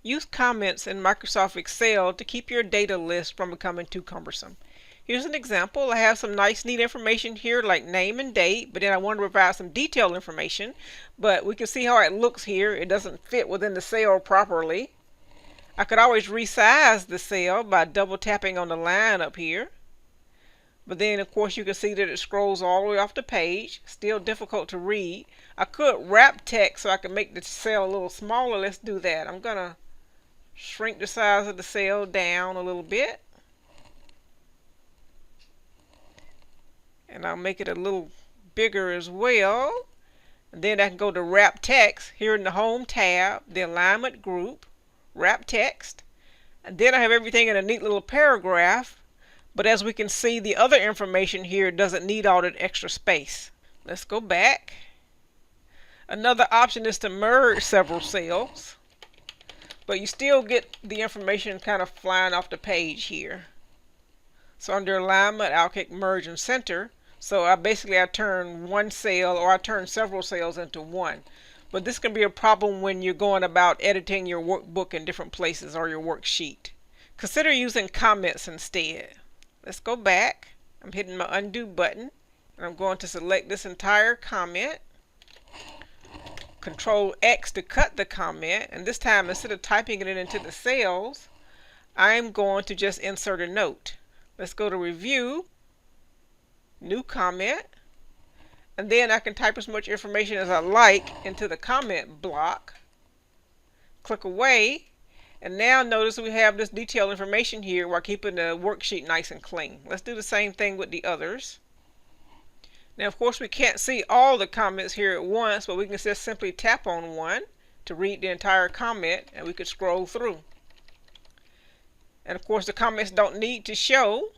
Use comments in Microsoft Excel to keep your data list from becoming too cumbersome. Here's an example. I have some nice neat information here like name and date, but then I want to provide some detailed information, but we can see how it looks here. It doesn't fit within the cell properly. I could always resize the cell by double tapping on the line up here. But then of course you can see that it scrolls all the way off the page. Still difficult to read. I could wrap text so I can make the cell a little smaller. Let's do that. I'm going to shrink the size of the cell down a little bit. And I'll make it a little bigger as well. And then I can go to wrap text here in the home tab, the alignment group, wrap text. And then I have everything in a neat little paragraph. But as we can see, the other information here doesn't need all that extra space. Let's go back. Another option is to merge several cells. But you still get the information kind of flying off the page here. So under alignment, I'll click merge and center. So I turn one cell, or I turn several cells into one. But this can be a problem when you're going about editing your workbook in different places or your worksheet. Consider using comments instead. Let's go back. I'm hitting my undo button. And I'm going to select this entire comment. Control X to cut the comment. And this time, instead of typing it into the cells, I'm going to just insert a note. Let's go to Review, New Comment. And then I can type as much information as I like into the comment block. Click away. And now notice we have this detailed information here while keeping the worksheet nice and clean. Let's do the same thing with the others. Now of course we can't see all the comments here at once, but we can just simply tap on one to read the entire comment, and we could scroll through. And of course the comments don't need to show.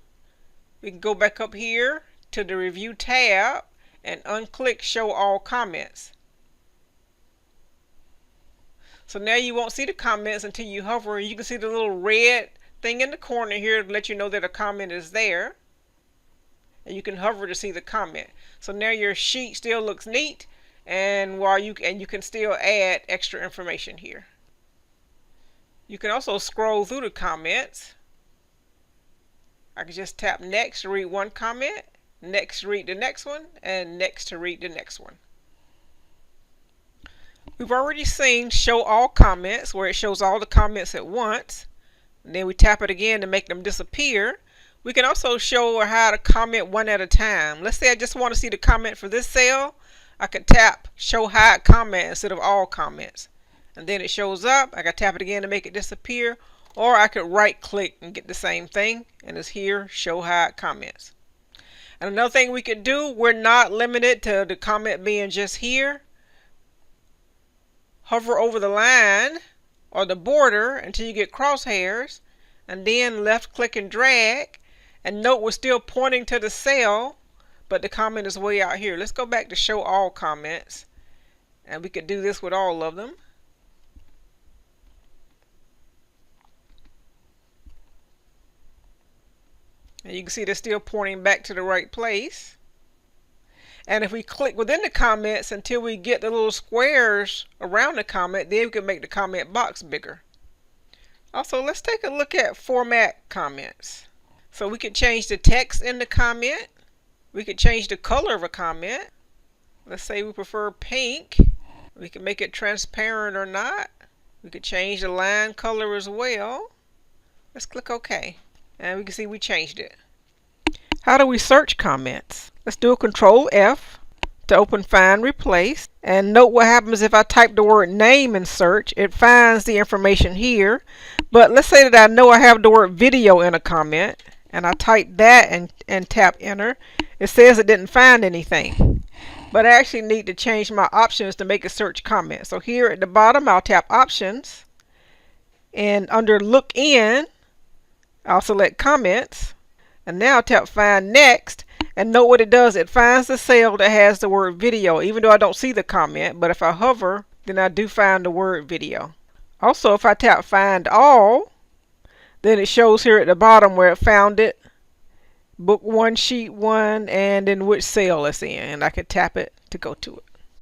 We can go back up here to the Review tab and unclick Show All Comments. So now you won't see the comments until you hover. You can see the little red thing in the corner here to let you know that a comment is there. And you can hover to see the comment. So now your sheet still looks neat, and you can still add extra information here. You can also scroll through the comments. I can just tap next to read one comment, next to read the next one, and next to read the next one. We've already seen Show All Comments, where it shows all the comments at once. And then we tap it again to make them disappear. We can also show or hide a comment one at a time. Let's say I just want to see the comment for this cell. I could tap Show Hide Comment instead of All Comments. And then it shows up. I can tap it again to make it disappear. Or I could right click and get the same thing. And it's here, Show Hide Comments. And another thing we could do, we're not limited to the comment being just here. Hover over the line or the border until you get crosshairs, and then left click and drag. And note we're still pointing to the cell, but the comment is way out here. Let's go back to Show All Comments, and we could do this with all of them. And you can see they're still pointing back to the right place. And if we click within the comments until we get the little squares around the comment, then we can make the comment box bigger. Also, let's take a look at format comments. So we could change the text in the comment. We could change the color of a comment. Let's say we prefer pink. We can make it transparent or not. We could change the line color as well. Let's click OK. And we can see we changed it. How do we search comments? Let's do a Control F to open Find Replace. And note what happens if I type the word name in search. It finds the information here. But let's say that I know I have the word video in a comment, and I type that and tap enter. It says it didn't find anything. But I actually need to change my options to make it search comments. So here at the bottom, I'll tap Options. And under Look In, I'll select Comments. And now tap Find Next. And note what it does. It finds the cell that has the word video, even though I don't see the comment. But if I hover, then I do find the word video. Also, if I tap Find All, then it shows here at the bottom where it found it. Book 1, Sheet 1, and then which cell it's in. And I can tap it to go to it.